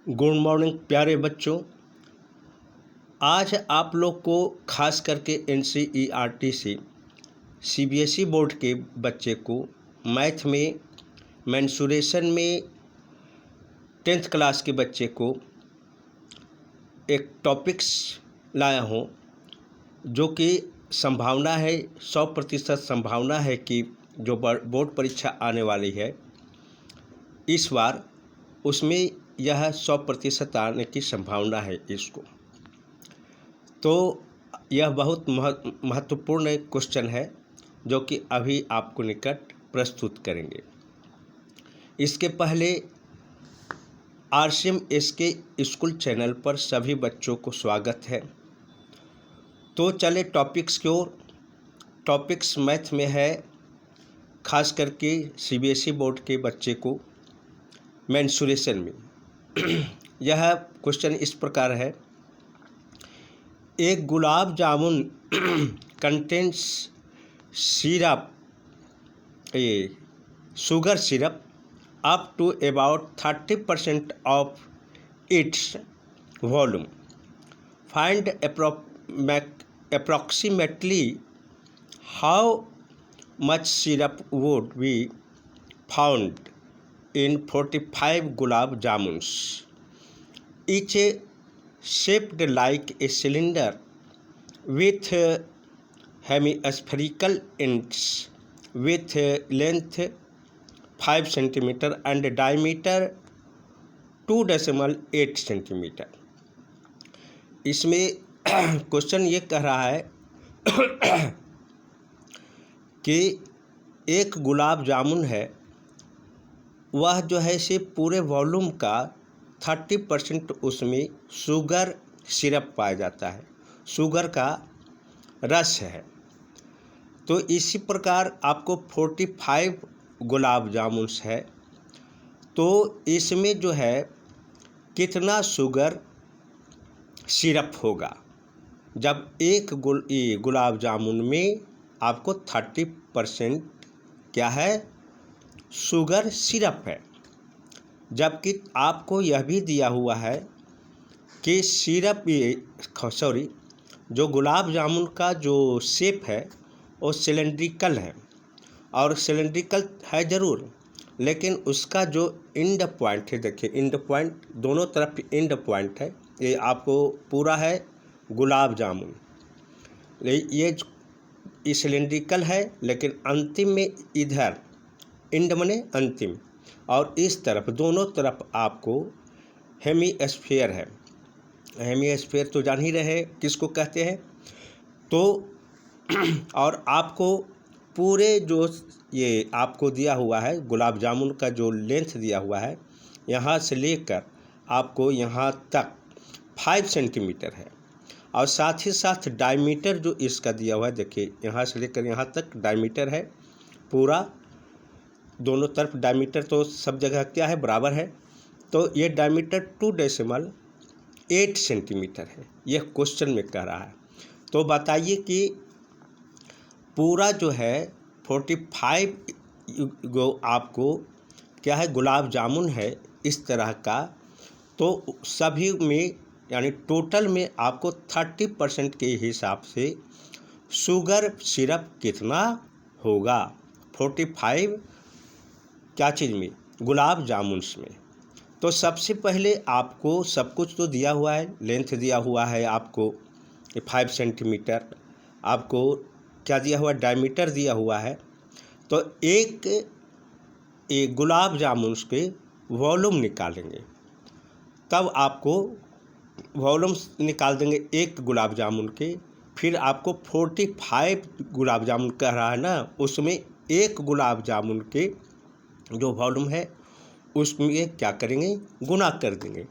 Good morning प्यारे बच्चों। आज आप लोग को खास करके एनसीईआरटी से सीबीएसई बोर्ड के बच्चे को मैथ में मेंसुरेशन में 10th क्लास के बच्चे को एक टॉपिक्स लाया हूँ जो कि संभावना है 100% संभावना है कि जो बोर्ड परीक्षा आने वाली है इस बार उसमें यह 100% आने की संभावना है इसको। तो यह बहुत महत्वपूर्ण क्वेश्चन है जो कि अभी आपको निकट प्रस्तुत करेंगे। इसके पहले आरसीएम एसके स्कूल चैनल पर सभी बच्चों को स्वागत है। तो चले टॉपिक्स की ओर। टॉपिक्स मैथ में है, खास करके सीबीएसई बोर्ड के बच्चे को मेंसुरेशन में। यह क्वेश्चन इस प्रकार है, एक gulab jamun contents syrup sugar syrup up to about 30% of its volume. Find approximately how much syrup would be found in 45 gulab jamuns, each shaped like a cylinder with hemispherical ends, with length 5 cm and diameter 2.8 cm। इसमें question ये कह रहा है कि एक गुलाब जामुन है, वह जो है से पूरे वॉल्यूम का 30% उसमें शुगर सिरप पाया जाता है, शुगर का रस है। तो इसी प्रकार आपको 45 गुलाब जामुन है, तो इसमें जो है कितना शुगर सिरप होगा। जब एक गुलाब जामुन में आपको 30% क्या है, शुगर सिरप है, जबकि आपको यह भी दिया हुआ है कि जो गुलाब जामुन का जो शेप है वो सिलेंड्रिकल है, और सिलेंड्रिकल है ज़रूर, लेकिन उसका जो एंड पॉइंट है, देखिए एंड पॉइंट दोनों तरफ एंड पॉइंट है, ये आपको पूरा है गुलाब जामुन, ये सिलेंड्रिकल है, लेकिन अंतिम में इधर एंड मने अंतिम, और इस तरफ दोनों तरफ आपको हेमीस्फीयर है। हेमीस्फीयर तो जान ही रहे किसको कहते हैं। तो और आपको पूरे जो ये आपको दिया हुआ है गुलाब जामुन का जो लेंथ दिया हुआ है, यहाँ से लेकर आपको यहाँ तक 5 सेंटीमीटर है, और साथ ही साथ डायमीटर जो इसका दिया हुआ है, देखिए यहाँ से लेकर यहाँ तक डायमीटर है पूरा, दोनों तरफ डायमीटर तो सब जगह क्या है, बराबर है। तो ये डायमीटर 2.8 सेंटीमीटर है, यह क्वेश्चन में कह रहा है। तो बताइए कि पूरा जो है 45 आपको क्या है गुलाब जामुन है इस तरह का, तो सभी में यानी टोटल में आपको 30% के हिसाब से शुगर सिरप कितना होगा 45 क्या चीज़ में, गुलाब जामुन में। तो सबसे पहले आपको सब कुछ तो दिया हुआ है, लेंथ दिया हुआ है आपको 5 सेंटीमीटर, आपको क्या दिया हुआ है, डायमीटर दिया हुआ है। तो एक गुलाब जामुन के वॉल्यूम निकालेंगे, तब आपको वॉल्यूम निकाल देंगे एक गुलाब जामुन के, फिर आपको 45 गुलाब जामुन कह रहा है ना, उसमें एक गुलाब जामुन के जो वॉल्यूम है उसमें क्या करेंगे, गुना कर देंगे।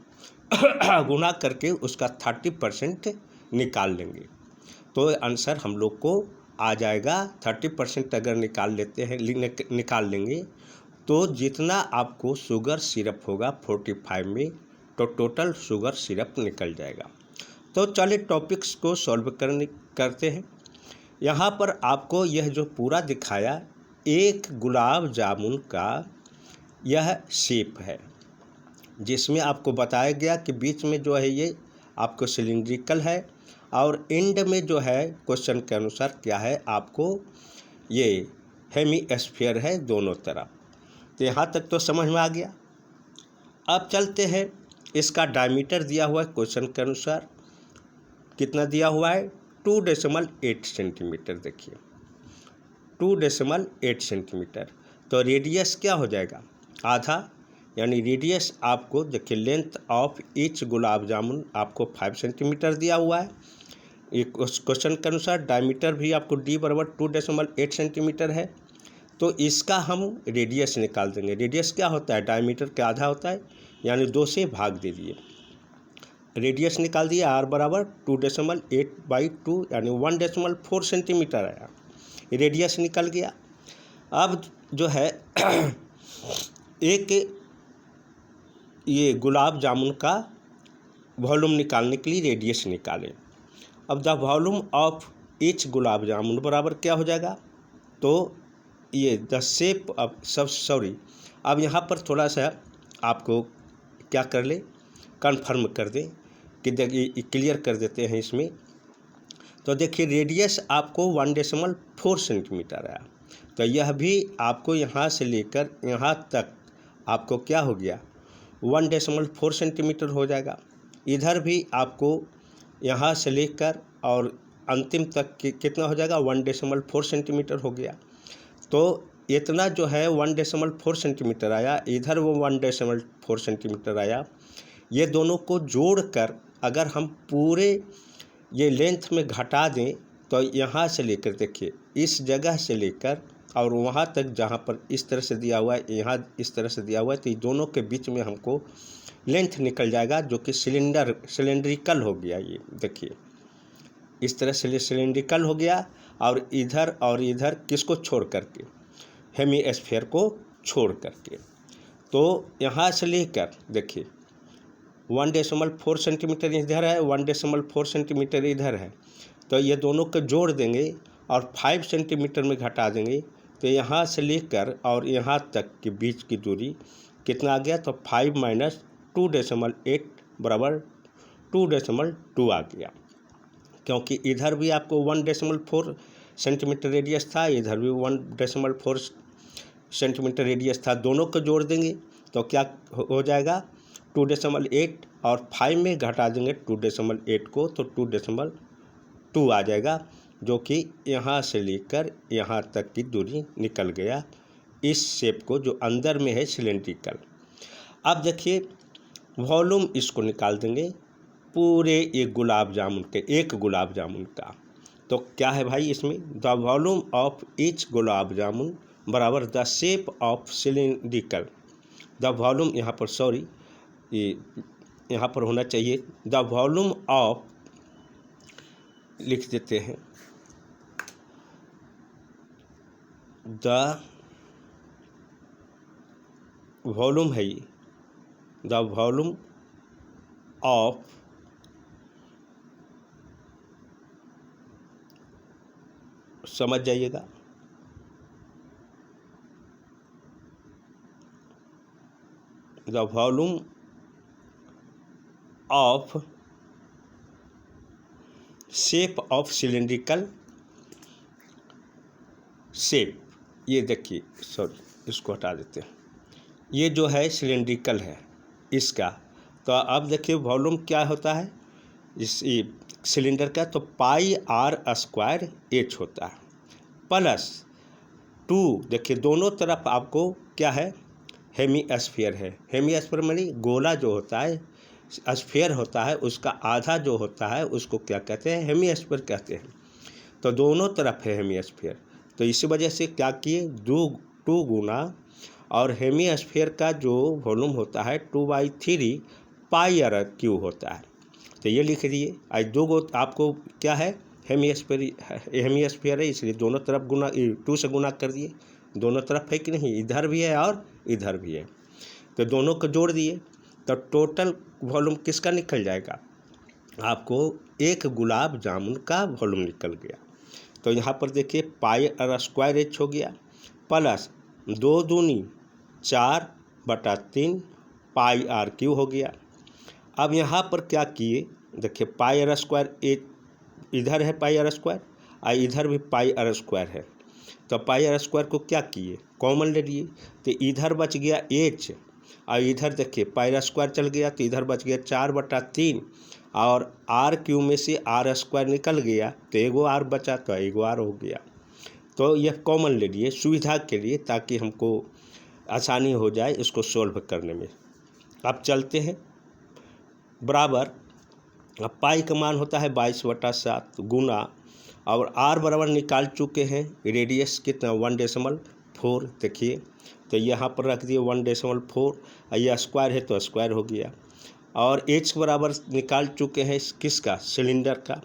गुना करके उसका 30% निकाल लेंगे, तो आंसर हम लोग को आ जाएगा। 30% अगर निकाल लेते हैं, निकाल लेंगे, तो जितना आपको शुगर सिरप होगा 45 में, तो टोटल शुगर सिरप निकल जाएगा। तो चलिए टॉपिक्स को सॉल्व करते हैं। यहाँ पर आपको यह जो पूरा दिखाया, एक गुलाब जामुन का यह शेप है, जिसमें आपको बताया गया कि बीच में जो है ये आपको सिलिंड्रिकल है और एंड में जो है क्वेश्चन के अनुसार क्या है आपको ये हेमीस्फीयर है दोनों तरफ। तो यहाँ तक तो समझ में आ गया। अब चलते हैं, इसका डायमीटर दिया हुआ है क्वेश्चन के अनुसार, कितना दिया हुआ है 2.8 सेंटीमीटर। देखिए 2.8 सेंटीमीटर। तो रेडियस क्या हो जाएगा आधा, यानी रेडियस आपको देखिए length of each gulab jamun आपको 5 सेंटीमीटर दिया हुआ है एक क्वेश्चन के अनुसार। डायमीटर भी आपको d बराबर 2.8 सेंटीमीटर है। तो इसका हम रेडियस निकाल देंगे। रेडियस क्या होता है, डायमीटर का आधा होता है, यानी 2 से भाग दे दिए। रेडियस निकाल दिए r बराबर 2.8/2 यानी 1.4 सेंटीमीटर आया, रेडियस निकल गया। अब जो है एक ये गुलाब जामुन का वॉल्यूम निकालने के लिए रेडियस निकालें। अब the volume of each gulab jamun बराबर क्या हो जाएगा, तो ये द शेप ऑफ अब यहाँ पर थोड़ा सा आपको क्या कर ले, कन्फर्म कर दें कि देखिए क्लियर कर देते हैं इसमें। तो देखिए रेडियस आपको 1.4 सेंटीमीटर आया, तो यह भी आपको यहाँ से लेकर यहाँ तक आपको क्या हो गया 1.4 सेंटीमीटर हो जाएगा। इधर भी आपको यहाँ से लेकर और अंतिम तक कितना हो जाएगा 1.4 सेंटीमीटर हो गया। तो इतना जो है 1.4 सेंटीमीटर आया, इधर वो 1.4 सेंटीमीटर आया। ये दोनों को जोड़कर अगर हम पूरे ये लेंथ में घटा दें तो यहाँ से लेकर देखिए इस जगह से लेकर और वहाँ तक जहाँ पर इस तरह से दिया हुआ है, यहाँ इस तरह से दिया हुआ है, तो दोनों के बीच में हमको लेंथ निकल जाएगा जो कि सिलेंड्रिकल हो गया। ये देखिए इस तरह से सिलेंड्रिकल हो गया और इधर किसको छोड़ करके, हेमीस्फीयर को छोड़ करके। तो यहाँ से लेकर देखिए 1.4 सेंटीमीटर इधर है, 1.4 सेंटीमीटर इधर है, तो ये दोनों को जोड़ देंगे और 5 सेंटीमीटर में घटा देंगे, तो यहाँ से लेकर और यहाँ तक के बीच की दूरी कितना आ गया, तो 5 माइनस 2.8 बराबर 2.2 आ गया। क्योंकि इधर भी आपको 1.4 सेंटीमीटर रेडियस था, इधर भी 1.4 सेंटीमीटर रेडियस था, दोनों को जोड़ देंगे तो क्या हो जाएगा 2.8 और 5 में घटा देंगे 2.8 को तो 2.2 आ जाएगा, जो कि यहाँ से लेकर यहाँ तक की दूरी निकल गया इस शेप को जो अंदर में है सिलेंड्रिकल। अब देखिए वॉल्यूम इसको निकाल देंगे पूरे एक गुलाब जामुन के, एक गुलाब जामुन का। तो क्या है भाई इसमें, the volume of each gulab jamun बराबर the shape of cylindrical. The volume यहाँ पर यहाँ पर होना चाहिए द वॉल्यूम ऑफ, लिख देते हैं द वॉल्यूम है ये, द वॉल्यूम ऑफ समझ जाइएगा, the volume of shape of cylindrical shape. ये देखिए इसको हटा देते हैं, ये जो है सिलेंड्रिकल है इसका। तो अब देखिए वॉल्यूम क्या होता है इस सिलेंडर का, तो πr² होता है प्लस 2। देखिए दोनों तरफ आपको क्या है हेमीस्फीयर है। हेमीस्फीयर मानी गोला जो होता है, स्फीयर होता है, उसका आधा जो होता है उसको क्या कहते हैं हेमीस्फीयर कहते हैं। तो दोनों तरफ है हेमीस्फीयर, तो इसी वजह से क्या किए 2 गुना, और हेमीस्फीयर का जो वॉल्यूम होता है 2/3 πr³ होता है। तो ये लिख दिए। आज 2 गो आपको क्या है हेमीस्फीयर है, इसलिए दोनों तरफ गुना 2 से गुना कर दिए, दोनों तरफ है कि नहीं, इधर भी है और इधर भी है, तो दोनों को जोड़ दिए तो टोटल वॉल्यूम किसका निकल जाएगा, आपको एक गुलाब जामुन का वॉल्यूम निकल गया। तो यहाँ पर देखिए πr² हो गया प्लस 2 दूनी 4/3 पाई आर क्यू हो गया। अब यहाँ पर क्या किए, देखिए पाई आर स्क्वायर, इधर है पाई आर स्क्वायर और इधर भी पाई आर स्क्वायर है, तो पाई आर स्क्वायर को क्या किए, कॉमन ले लिए, तो इधर बच गया एच और इधर देखिए पाई आर स्क्वायर चल गया तो इधर बच गया 4/3 और आर क्यू में से आर स्क्वायर निकल गया तो एगो आर बचा तो एगो आर हो गया। तो यह कॉमन ले लिए सुविधा के लिए ताकि हमको आसानी हो जाए इसको सोल्व करने में। अब चलते हैं, बराबर अब पाई का मान होता है 22/7 गुना और आर बराबर निकाल चुके हैं, रेडियस कितना 1.4, देखिए तो यहाँ पर रख दिए 1.4 और यह स्क्वायर है तो स्क्वायर हो गया। और एच बराबर निकाल चुके हैं किसका, सिलेंडर का,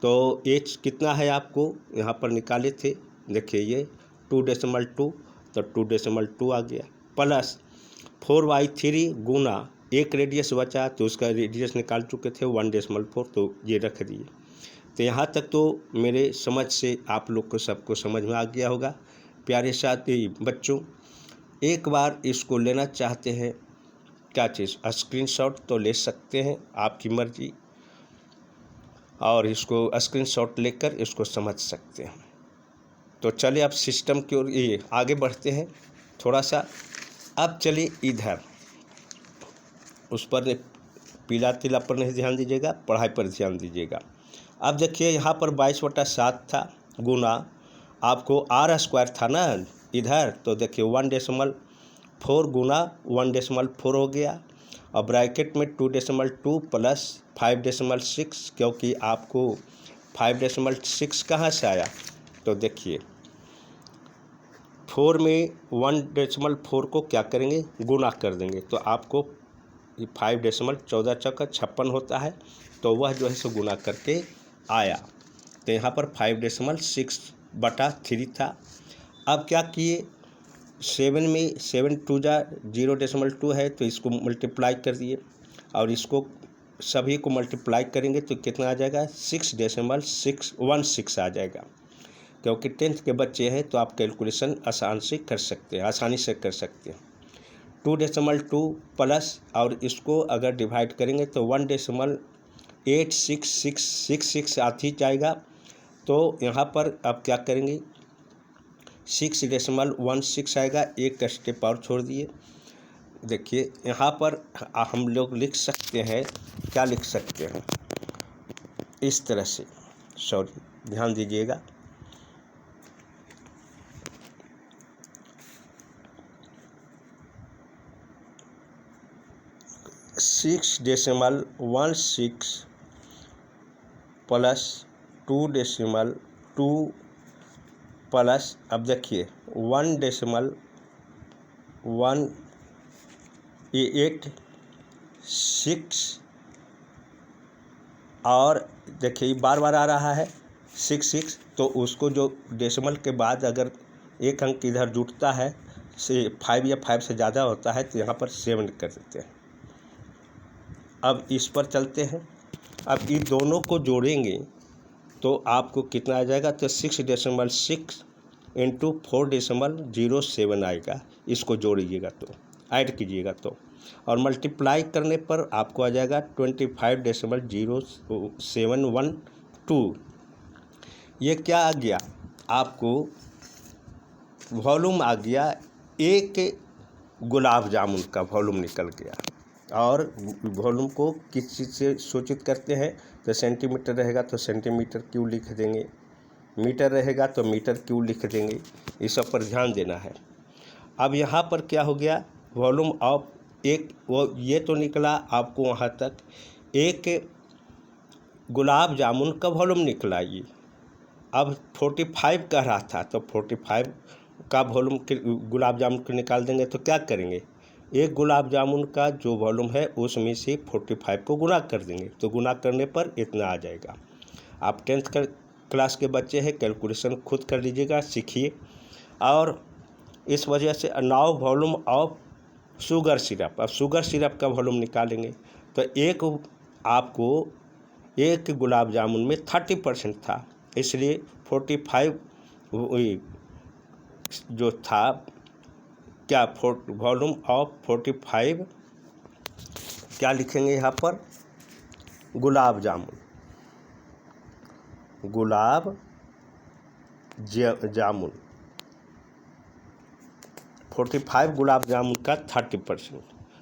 तो एच कितना है आपको यहाँ पर निकाले थे, देखिए ये 2.2 तो 2.2 आ गया, प्लस 4/3 गुना एक रेडियस बचा तो उसका रेडियस निकाल चुके थे 1.4 तो ये रख दिए। तो यहाँ तक तो मेरे समझ से आप लोग को सबको समझ में आ गया होगा। प्यारे साथी बच्चों, एक बार इसको लेना चाहते हैं क्या चीज़, स्क्रीनशॉट तो ले सकते हैं, आपकी मर्जी, और इसको स्क्रीनशॉट लेकर इसको समझ सकते हैं। तो चलिए अब सिस्टम की ओर ये आगे बढ़ते हैं थोड़ा सा। अब चलिए इधर उस पर पीला तिला पर नहीं ध्यान दीजिएगा, पढ़ाई पर ध्यान दीजिएगा। अब देखिए यहाँ पर 22/7 था गुना आपको आर स्क्वायर था ना इधर, तो देखिए 1.4 गुना 1.4 हो गया और ब्रैकेट में 2.2 प्लस 5.6, क्योंकि आपको 5.6 कहाँ से आया, तो देखिए 4 में 1.4 को क्या करेंगे, गुना कर देंगे तो आपको 5.14 चौका 56 होता है, तो वह जो है सो गुना करके आया। तो यहाँ पर 5.6/3 था। अब क्या किए, 7 में 7 2 जा 0.2 है तो इसको मल्टीप्लाई कर दिए और इसको सभी को मल्टीप्लाई करेंगे तो कितना आ जाएगा, 6.616 आ जाएगा। क्योंकि 10th के बच्चे हैं तो आप कैलकुलेशन आसानी से कर सकते हैं। 2.2 प्लस और इसको अगर डिवाइड करेंगे तो 1.86666 आती जाएगा। तो यहाँ पर अब क्या करेंगे, 6.16 आएगा, एक स्टेप और छोड़ दिए। देखिए यहाँ पर हम लोग लिख सकते हैं, क्या लिख सकते हैं, इस तरह से, सॉरी ध्यान दीजिएगा, (6.16) प्लस 2.2 प्लस, अब देखिए 1.186 और देखिए बार बार आ रहा है 66, तो उसको जो डेसिमल के बाद अगर एक अंक इधर जुटता है से 5 या 5 से ज़्यादा होता है तो यहाँ पर 7 कर देते हैं। अब इस पर चलते हैं, अब इन दोनों को जोड़ेंगे तो आपको कितना आ जाएगा, तो 6.6 इंटू 4.07 आएगा। इसको जोड़िएगा तो ऐड कीजिएगा तो, और मल्टीप्लाई करने पर आपको आ जाएगा 25.0712। ये क्या आ गया, आपको वॉल्यूम आ गया, एक गुलाब जामुन का वॉल्यूम निकल गया। और वॉल्यूम को किस चीज़ से सूचित करते हैं, तो सेंटीमीटर रहेगा तो सेंटीमीटर क्यूब लिख देंगे, मीटर रहेगा तो मीटर क्यूब लिख देंगे, इस सब पर ध्यान देना है। अब यहाँ पर क्या हो गया, वॉल्यूम ऑफ एक वो ये तो निकला आपको वहाँ तक, एक गुलाब जामुन का वॉल्यूम निकला ये। अब 45 कह रहा था तो 45 का वॉल्यूम गुलाब जामुन को निकाल देंगे तो क्या करेंगे, एक गुलाब जामुन का जो वॉल्यूम है उसमें से 45 को गुना कर देंगे, तो गुना करने पर इतना आ जाएगा। आप 10th क्लास के बच्चे हैं, कैलकुलेशन खुद कर लीजिएगा, सीखिए। और इस वजह से now volume of sugar syrup, अब शुगर सिरप का वॉल्यूम निकालेंगे तो एक गुलाब जामुन में 30% था, इसलिए 45 जो था क्या, वॉल्यूम ऑफ 45 क्या लिखेंगे यहाँ पर? गुलाब जामुन, गुलाब जामुन 45 गुलाब जामुन का 30%,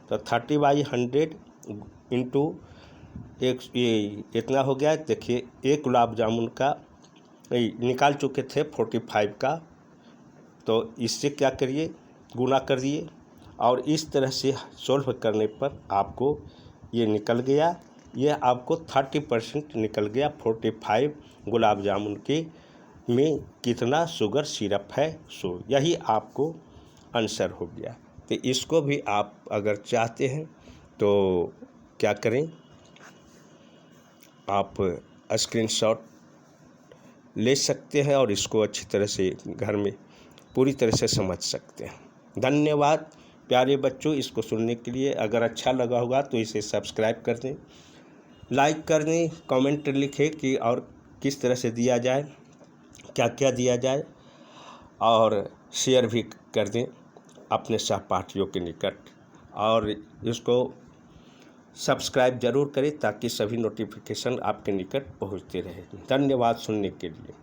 तो 30/100 इंटू एक, ये इतना हो गया। देखिए एक गुलाब जामुन का निकाल चुके थे 45 का, तो इससे क्या करिए, गुना कर दिए, और इस तरह से सॉल्व करने पर आपको ये निकल गया, ये आपको 30% निकल गया 45 गुलाब जामुन के में कितना शुगर सिरप है, सो यही आपको आंसर हो गया। तो इसको भी आप अगर चाहते हैं तो क्या करें, आप स्क्रीनशॉट ले सकते हैं और इसको अच्छी तरह से घर में पूरी तरह से समझ सकते हैं। धन्यवाद प्यारे बच्चों इसको सुनने के लिए। अगर अच्छा लगा होगा तो इसे सब्सक्राइब कर दें, लाइक कर दें, कमेंट लिखें कि और किस तरह से दिया जाए, क्या क्या दिया जाए, और शेयर भी कर दें अपने सहपाठियों के निकट, और इसको सब्सक्राइब जरूर करें ताकि सभी नोटिफिकेशन आपके निकट पहुंचते रहे। धन्यवाद सुनने के लिए।